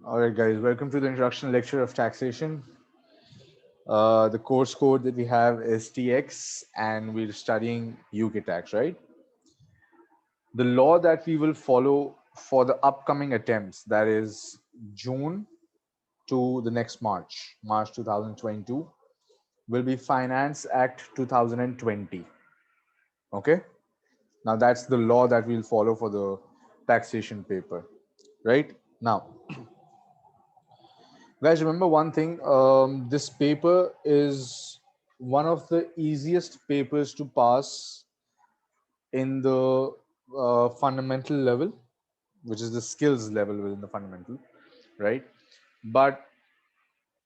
All right, guys, welcome to the introduction lecture of taxation. The course code that we have is TX, and we're studying UK tax, right? The law that we will follow for the upcoming attempts, that is June to the next March 2022, will be Finance Act 2020. Okay, now that's the law that we'll follow for the taxation paper, right? Now, guys, remember one thing. This paper is one of the easiest papers to pass in the fundamental level, which is the skills level within the fundamental, right? But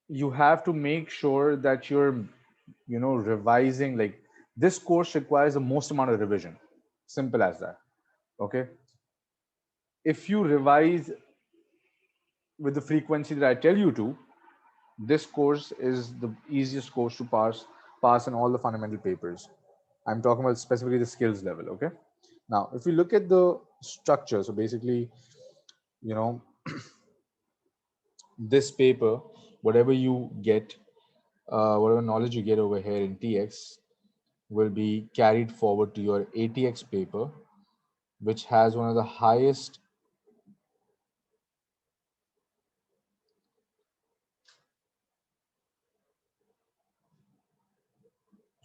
you have to make sure that you're, revising. Like, this course requires the most amount of revision. Simple as that. Okay. If you revise with the frequency that I tell you to, this course is the easiest course to pass in all the fundamental papers. I'm talking about specifically the skills level. Okay. Now, if we look at the structure, so basically, you know, this paper, whatever you get, whatever knowledge you get over here in TX will be carried forward to your ATX paper, which has one of the highest.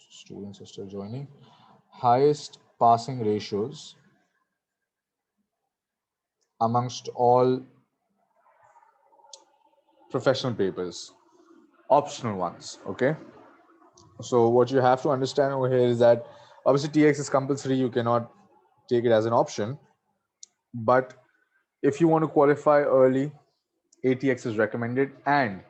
Students are still joining. Highest passing ratios amongst all professional papers, optional ones. Okay. So what you have to understand over here is that obviously TX is compulsory. You cannot take it as an option. But if you want to qualify early, ATX is recommended. And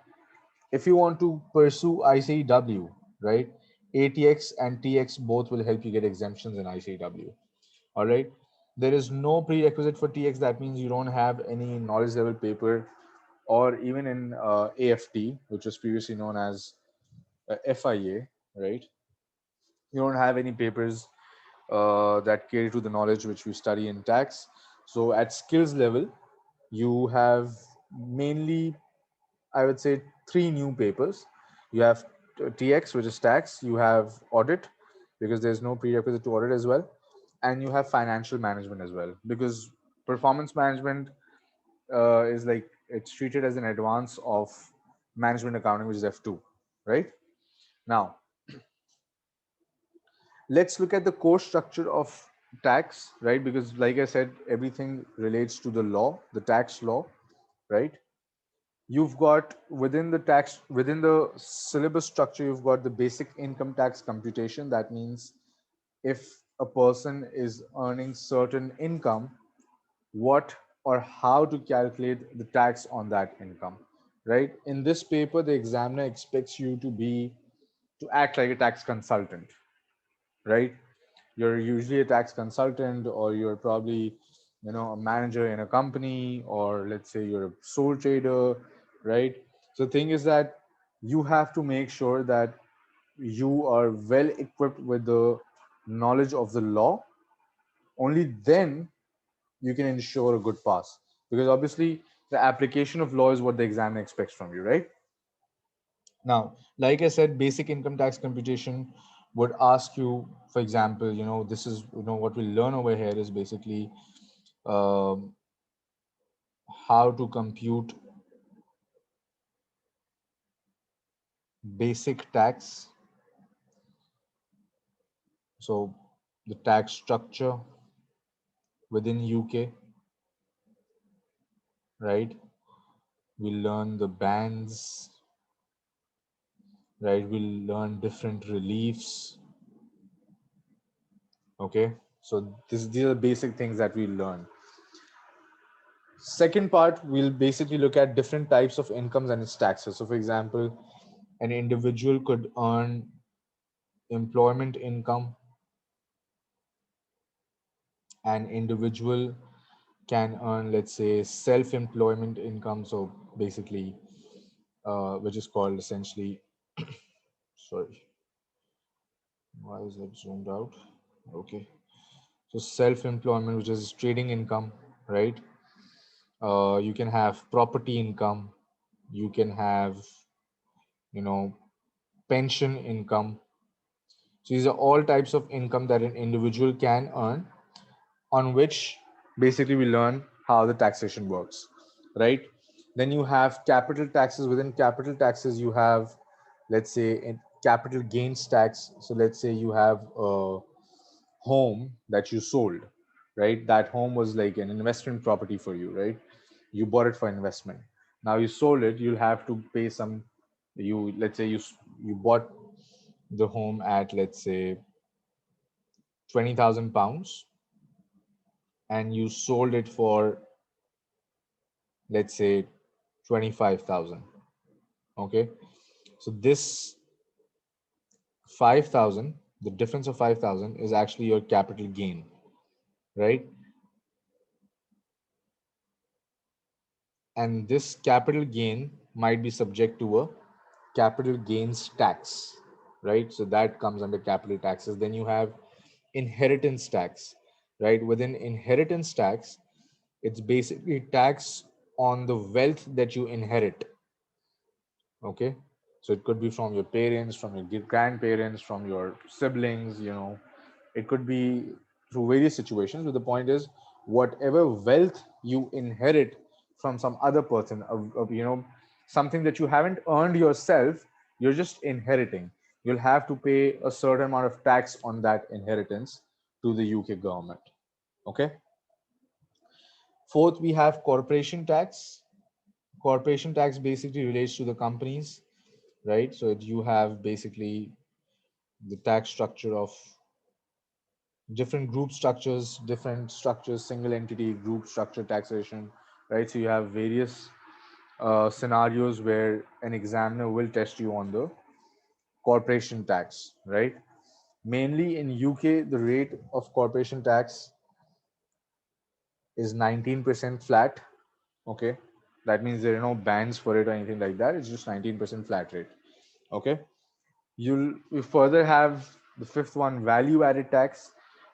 if you want to pursue ICW, right, ATX and TX both will help you get exemptions in ICW. All right. There is no prerequisite for TX. That means you don't have any knowledge level paper, or even in AFT, which was previously known as FIA, right? You don't have any papers that cater to the knowledge which we study in tax. So at skills level, you have mainly, I would say, three new papers. You have TX, which is tax. You have audit, because there's no prerequisite to audit as well, and you have financial management as well, because performance management is like, it's treated as an advance of management accounting, which is F2, right? Now, let's look at the course structure of tax, right? Because like I said, everything relates to the law, the tax law, right? You've got within the syllabus structure, you've got the basic income tax computation. That means if a person is earning certain income, what or how to calculate the tax on that income, right? In this paper, the examiner expects you to act like a tax consultant, right? You're usually a tax consultant, or you're probably, a manager in a company, or let's say you're a sole trader, right? So the thing is that you have to make sure that you are well equipped with the knowledge of the law. Only then you can ensure a good pass, because obviously the application of law is what the examiner expects from you, right? Now, like I said, basic income tax computation would ask you, for example, this is, what we learn over here is basically um, how to compute basic tax. So the tax structure within UK, right? We learn the bands, right? We'll learn different reliefs. Okay. So these are basic things that we learn. Second part, we'll basically look at different types of incomes and its taxes. So for example, an individual could earn employment income. An individual can earn, let's say, self-employment income. So basically, which is called essentially, sorry, why is that zoomed out? Okay. So self-employment, which is trading income, right? You can have property income. You can have, you know, pension income. So these are all types of income that an individual can earn, on which basically we learn how the taxation works, right? Then you have capital taxes. Within capital taxes, you have, let's say, in capital gains tax. So let's say you have a home that you sold, right? That home was like an investment property for you, right? You bought it for investment. Now you sold it, you'll have to pay some. You, let's say you bought the home at, let's say, 20,000 pounds, and you sold it for, let's say, 25,000. Okay, so this 5,000, the difference of 5,000 is actually your capital gain, right? And this capital gain might be subject to a capital gains tax, right? So that comes under capital taxes. Then you have inheritance tax, right? Within inheritance tax, it's basically tax on the wealth that you inherit. Okay, so it could be from your parents, from your grandparents, from your siblings, you know, it could be through various situations, but the point is, whatever wealth you inherit from some other person, you know, something that you haven't earned yourself, you're just inheriting, you'll have to pay a certain amount of tax on that inheritance to the UK government. Okay, fourth, we have corporation tax. Corporation tax basically relates to the companies, right? So you have basically the tax structure of different group structures, single entity, group structure taxation, right? So you have various scenarios where an examiner will test you on the corporation tax, right? Mainly in UK, the rate of corporation tax is 19% flat. Okay, that means there are no bans for it or anything like that. It's just 19% flat rate. Okay, you further have the fifth one, value added tax,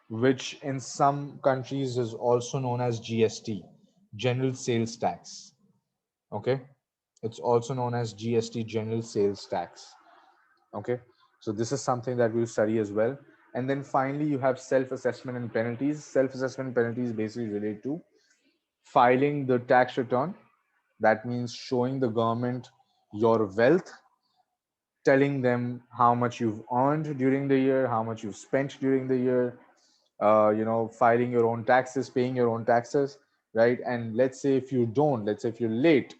which in some countries is also known as GST, general sales tax. Okay, it's also known as GST, general sales tax. Okay, so this is something that we'll study as well. And then finally, you have self assessment and penalties. Self assessment and penalties basically relate to filing the tax return. That means showing the government your wealth, telling them how much you've earned during the year, how much you've spent during the year, you know, filing your own taxes, paying your own taxes, right? And let's say if you don't, let's say if you're late,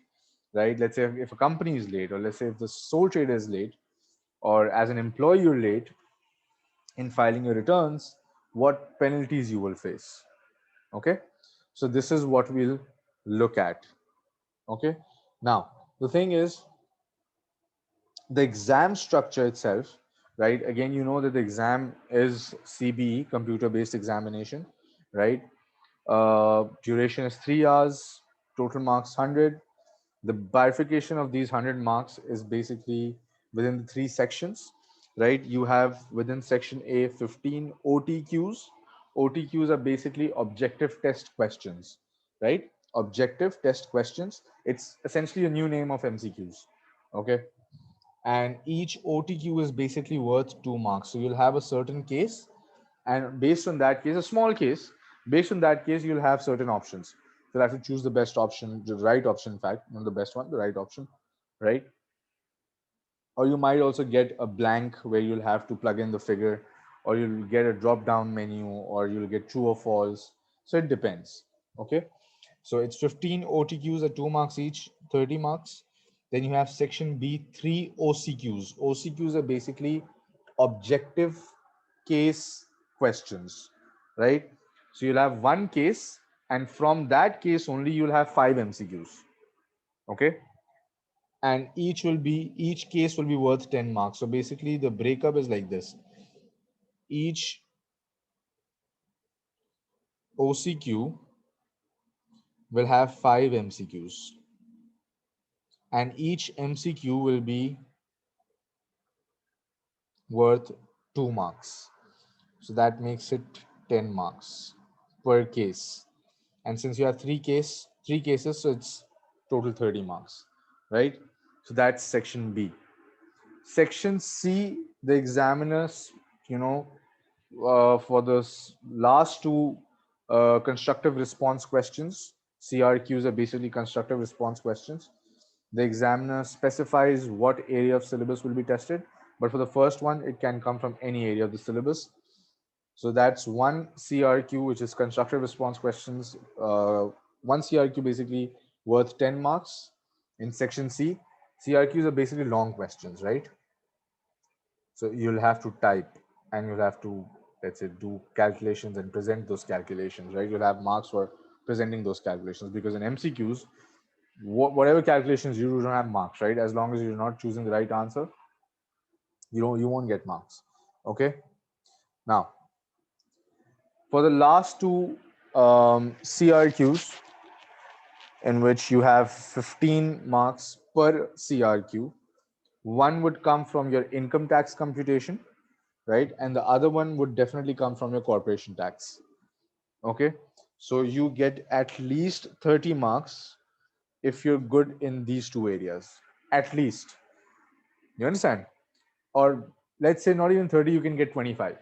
right? Let's say if a company is late, or let's say if the sole trader is late, or as an employee you're late in filing your returns, what penalties you will face. Okay, so this is what we'll look at. Okay, now the thing is, the exam structure itself, right? Again, you know that the exam is CBE, computer based examination, right? Duration is 3 hours, total marks 100. The bifurcation of these 100 marks is basically within the three sections, right? You have within section A 15 OTQs. OTQs are basically objective test questions, right? Objective test questions. It's essentially a new name of MCQs. Okay, and each OTQ is basically worth 2 marks. So you'll have a certain case, and based on that case, a small case, based on that case, you'll have certain options. You'll have to choose the best option, the right option, in fact, not the best one, the right option, right? Or you might also get a blank where you'll have to plug in the figure, or you'll get a drop down menu, or you'll get true or false. So it depends. Okay, so it's 15 OTQs at 2 marks each, 30 marks. Then you have section B, 3 OCQs. OCQs are basically objective case questions, right? So you'll have one case, and from that case only you'll have 5 MCQs. Okay, and each case will be worth 10 marks. So basically the breakup is like this: each OCQ will have 5 MCQs, and each MCQ will be worth 2 marks. So that makes it 10 marks per case. And since you have 3 cases, so it's total 30 marks, right? So that's section B. Section C, the examiners, you know, for the last two constructive response questions, CRQs are basically constructive response questions. The examiner specifies what area of syllabus will be tested, but for the first one, it can come from any area of the syllabus. So that's one CRQ, which is constructive response questions. One CRQ basically worth 10 marks. In section C, CRQs are basically long questions, right? So you'll have to type and you'll have to, let's say, do calculations and present those calculations, right? You'll have marks for presenting those calculations, because in MCQs, whatever calculations you do don't have marks, right? As long as you're not choosing the right answer, you won't get marks. Okay. Now, for the last two CRQs, in which you have 15 marks per CRQ, one would come from your income tax computation, right? And the other one would definitely come from your corporation tax. Okay. So you get at least 30 marks if you're good in these two areas. At least. You understand? Or let's say not even 30, you can get 25.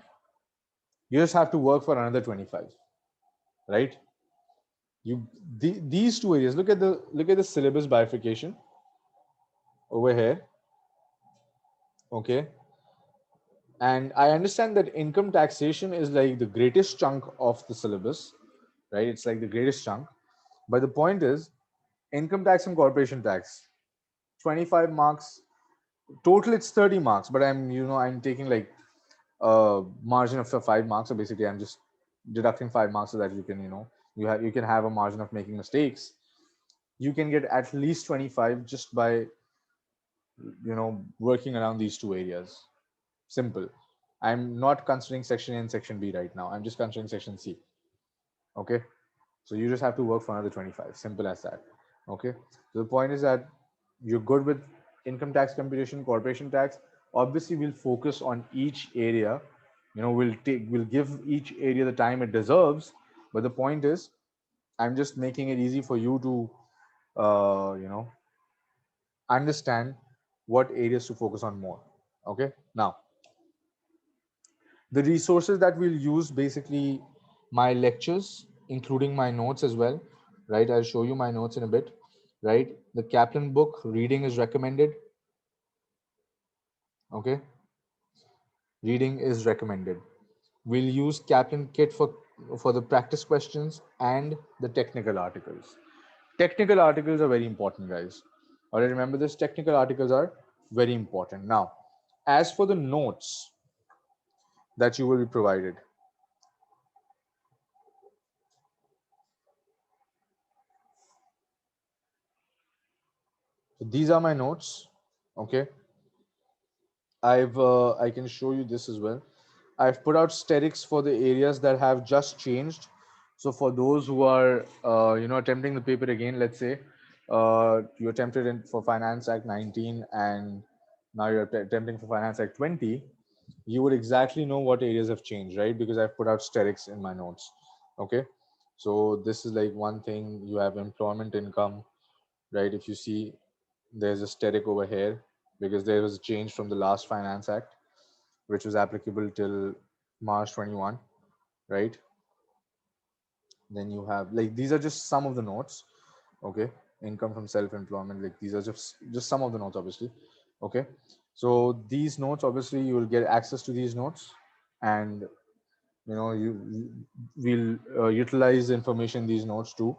You just have to work for another 25, right? These two areas, look at the syllabus bifurcation over here. Okay. And I understand that income taxation is like the greatest chunk of the syllabus, right? It's like the greatest chunk. But the point is, income tax and corporation tax, 25 marks. Total, it's 30 marks, but I'm taking like a margin of 5 marks. So basically, I'm just deducting 5 marks so that you can, you can have a margin of making mistakes. You can get at least 25 just by, working around these two areas. Simple. I'm not considering section A and section B right now. I'm just considering section C. Okay. So you just have to work for another 25. Simple as that. Okay. So the point is that you're good with income tax computation, corporation tax. Obviously, we'll focus on each area. We'll give each area the time it deserves. But the point is, I'm just making it easy for you to, understand what areas to focus on more. Okay. Now, the resources that we'll use, basically my lectures, including my notes as well, right? I'll show you my notes in a bit, right? The Kaplan book reading is recommended. Okay. Reading is recommended. We'll use Kaplan kit for the practice questions and the technical articles. Technical articles are very important, guys. All right, remember this, technical articles are very important. Now, as for the notes that you will be provided, so these are my notes. Okay. I can show you this as well. I've put out sterics for the areas that have just changed. So for those who are attempting the paper again, let's say you attempted for Finance Act 19 and now you're attempting for Finance Act 20, you would exactly know what areas have changed, right? Because I've put out sterics in my notes. Okay. So this is like one thing. You have employment income, right? If you see, there's a steric over here because there was a change from the last Finance Act, which was applicable till March 21, right? Then you have, like, these are just some of the notes. Okay. Income from self-employment, like these are just some of the notes, obviously. Okay. So these notes, obviously you will get access to these notes, and you will utilize the information in these notes to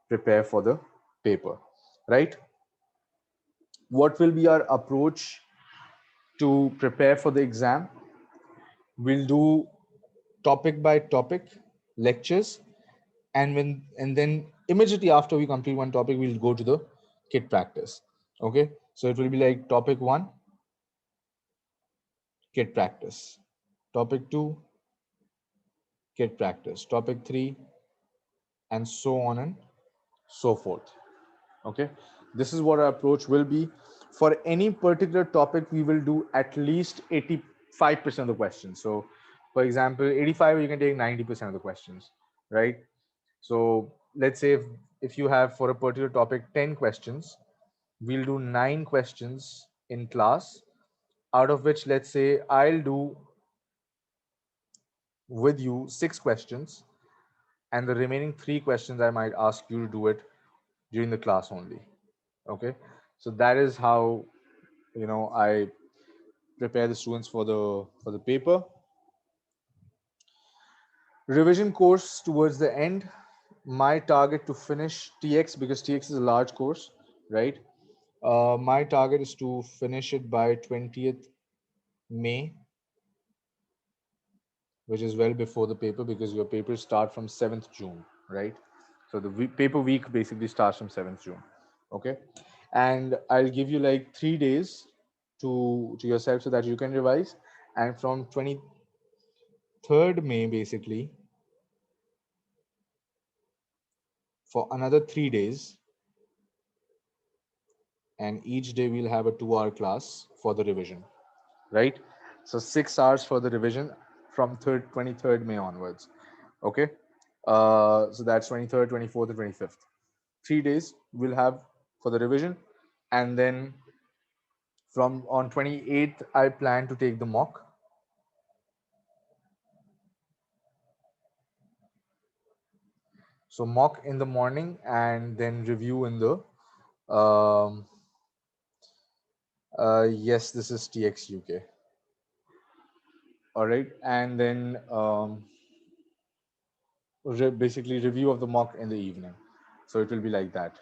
prepare for the paper, right? What will be our approach to prepare for the exam? We'll do topic by topic lectures, and then immediately after we complete one topic, we'll go to the kit practice. Okay. So it will be like topic 1, kit practice. Topic 2, kit practice. Topic 3, and so on and so forth. Okay. This is what our approach will be. For any particular topic, we will do at least 85% of the questions. So for example, 85, you can take 90% of the questions, right? So let's say if if you have for a particular topic 10 questions, we'll do 9 questions in class, out of which, let's say, I'll do with you 6 questions, and the remaining 3 questions I might ask you to do it during the class only. Okay, so that is how, I prepare the students for the paper. Revision course towards the end, my target to finish TX, because TX is a large course, right? My target is to finish it by 20th May, which is well before the paper, because your papers start from 7th June, right? So the paper week basically starts from 7th June. Okay, and I'll give you like 3 days to yourself so that you can revise, and from 23rd May basically, for another 3 days, and each day we'll have a 2-hour class for the revision, right? So 6 hours for the revision from 23rd May onwards. Okay, so that's 23rd, 24th, and 25th. 3 days we'll have for the revision, and then from on 28th I plan to take the mock. So mock in the morning, and then review in the yes, this is TX UK. All right, and then basically review of the mock in the evening. So it will be like that: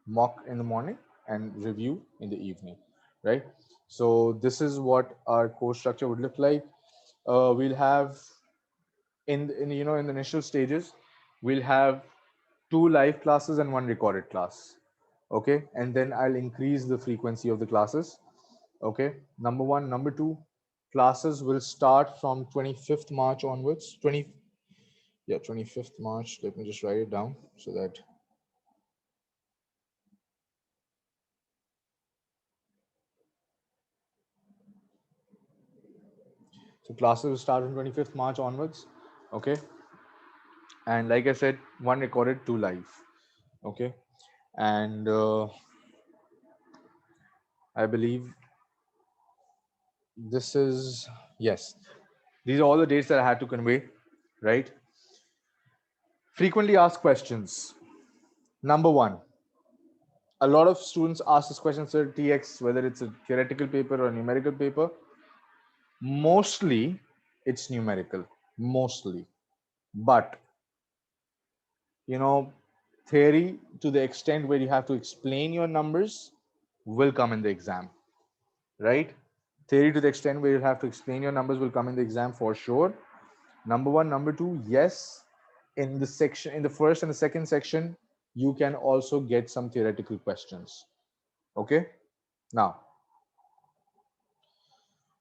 mock in the morning and review in the evening, right? So this is what our course structure would look like. We'll have in the initial stages, we'll have 2 live classes and 1 recorded class. Okay, and then I'll increase the frequency of the classes. Okay, number one. Number two, classes will start from 25th March onwards. 25th March. Let me just write it down so that. So classes will start on 25th March onwards. Okay, and like I said, 1 recorded, 2 live. Okay, and I believe this is, yes, these are all the dates that I had to convey, right? Frequently asked questions. Number one, a lot of students ask this question, sir, TX, whether it's a theoretical paper or a numerical paper, mostly it's numerical, mostly. But, theory to the extent where you have to explain your numbers will come in the exam, right? Theory to the extent where you have to explain your numbers will come in the exam for sure. Number one. Number two, yes, in the first and the second section, you can also get some theoretical questions. Okay, now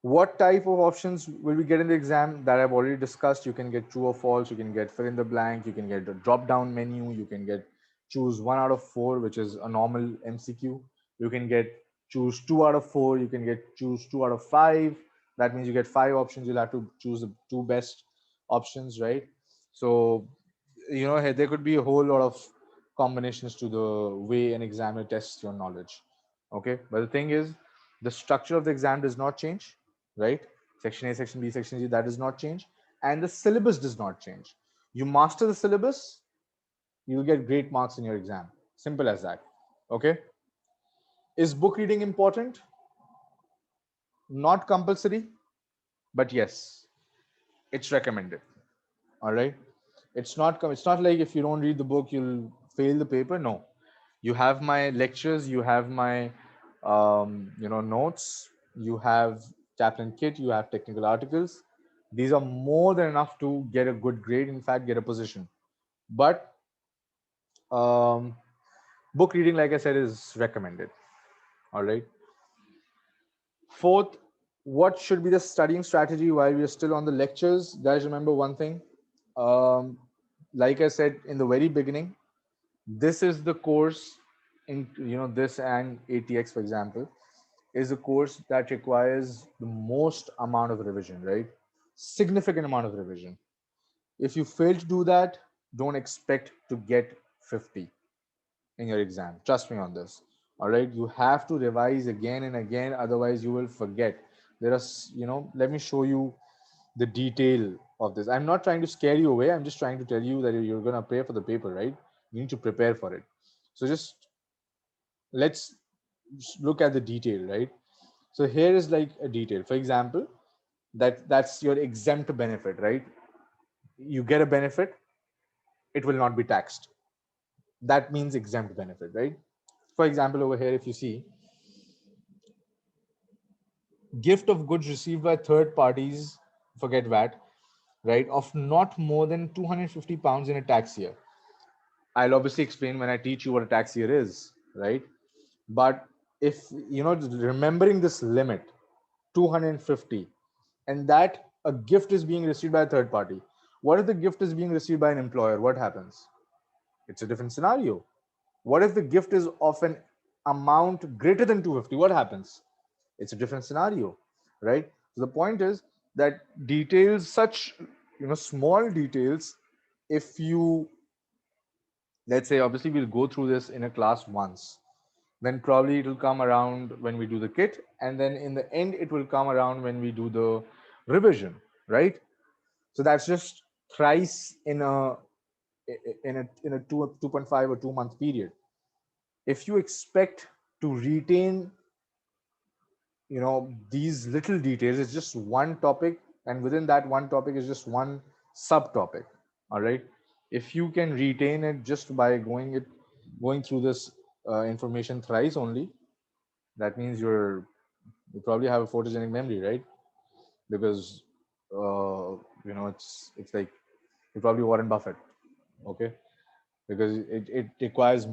what type of options will we get in the exam? That I've already discussed. You can get true or false, you can get fill in the blank, you can get a drop down menu, you can get choose 1 out of 4, which is a normal MCQ. You can get choose 2 out of 4, you can get choose 2 out of 5. That means you get 5 options, you'll have to choose the 2 best options, right? So there could be a whole lot of combinations to the way an examiner tests your knowledge. Okay, but the thing is, the structure of the exam does not change, right? Section A, section B, section C, that does not change, and the syllabus does not change. You master the syllabus, you'll get great marks in your exam. Simple as that. Okay, is book reading important? Not compulsory, but yes, it's recommended. All right, it's not like if you don't read the book you'll fail the paper. No, you have my lectures, you have my notes, you have chaplain kit, you have technical articles. These are more than enough to get a good grade, in fact get a position. But um, book reading, like I said, is recommended. All right, fourth, what should be the studying strategy while we are still on the lectures? Guys, remember one thing. um, like I said in the very beginning, this is the course in this, and ATX for example is a course that requires the most amount of revision, right? Significant amount of revision. If you fail to do that, don't expect to get 50. in your exam. Trust me on this. All right, you have to revise again and again, otherwise you will forget. There are, let me show you the detail of this. I'm not trying to scare you away. I'm just trying to tell you that you're going to pay for the paper, right? You need to prepare for it. So just let's look at the detail, right? So here is like a detail. For example, that's your exempt benefit, right? You get a benefit, it will not be taxed. That means exempt benefit, right? For example, over here, if you see gift of goods received by third parties, forget VAT, right, of not more than 250 pounds in a tax year. I'll obviously explain when I teach you what a tax year is, right? But if remembering this limit, 250, and that a gift is being received by a third party. What if the gift is being received by an employer? What happens? It's a different scenario. What if the gift is of an amount greater than 250? What happens? It's a different scenario, right? So the point is that details, such small details, if you, let's say, obviously we'll go through this in a class once, then probably it will come around when we do the kit, and then in the end it will come around when we do the revision, right? So that's just thrice in a 2.5 or 2 month period. If you expect to retain these little details, it's just one topic, and within that one topic is just one subtopic. All right, if you can retain it just by going through this information thrice only, that means you probably have a photogenic memory, right? Because it's like you're probably Warren Buffett. Okay, because it requires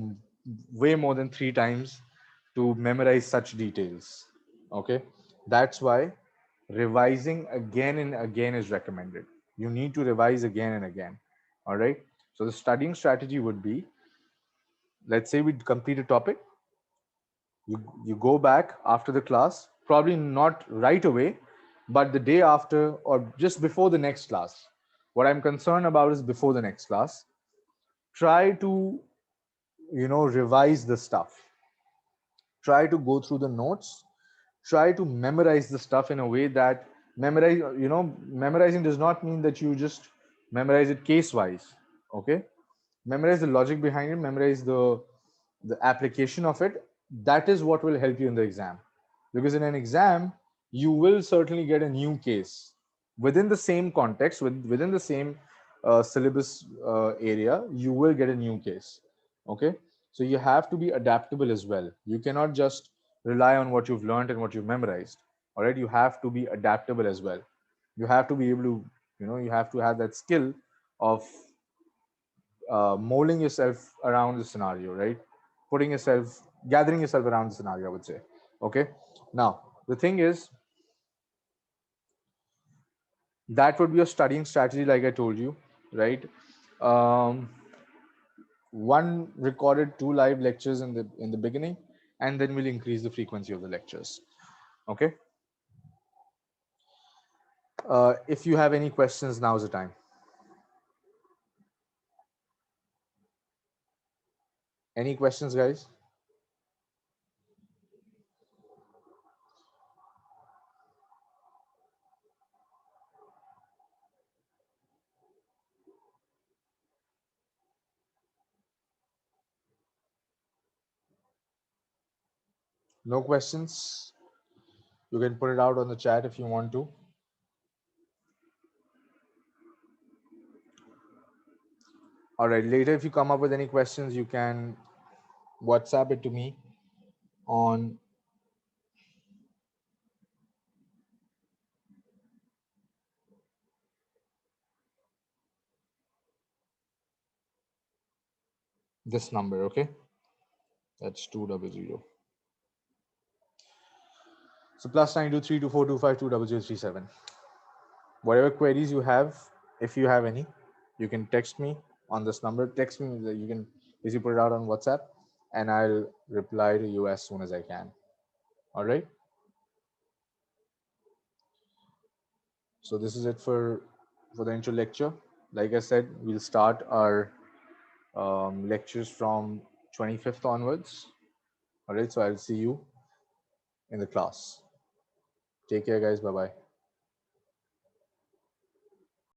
way more than 3 times to memorize such details. Okay, that's why revising again and again is recommended. You need to revise again and again. All right, so the studying strategy would be, let's say we complete a topic, you go back after the class, probably not right away, but the day after or just before the next class. What I'm concerned about is before the next class, try to revise the stuff, try to go through the notes, try to memorize the stuff in a way that memorizing does not mean that you just memorize it case wise. Okay, memorize the logic behind it, memorize the application of it. That is what will help you in the exam, because in an exam you will certainly get a new case within the same context, within the same syllabus area. You will get a new case. Okay, so you have to be adaptable as well. You cannot just rely on what you've learned and what you've memorized. All right, you have to be adaptable as well. You have to be able to, you have to have that skill of molding yourself around the scenario, right? Gathering yourself around the scenario, I would say. Okay. Now, the thing is, that would be a studying strategy, like I told you, right? Um, one recorded, two live lectures in the beginning, and then we'll increase the frequency of the lectures. Okay. If you have any questions, now's the time. Any questions, guys? No questions? You can put it out on the chat if you want to. All right. Later, if you come up with any questions, you can WhatsApp it to me on this number. Okay. That's 200. So +923242520037. Whatever queries you have, if you have any, you can text me on this number. Text me. You can easily put it out on WhatsApp, and I'll reply to you as soon as I can. All right. So this is it for the intro lecture. Like I said, we'll start our lectures from 25th onwards. All right, so I'll see you in the class. Take care, guys. Bye bye.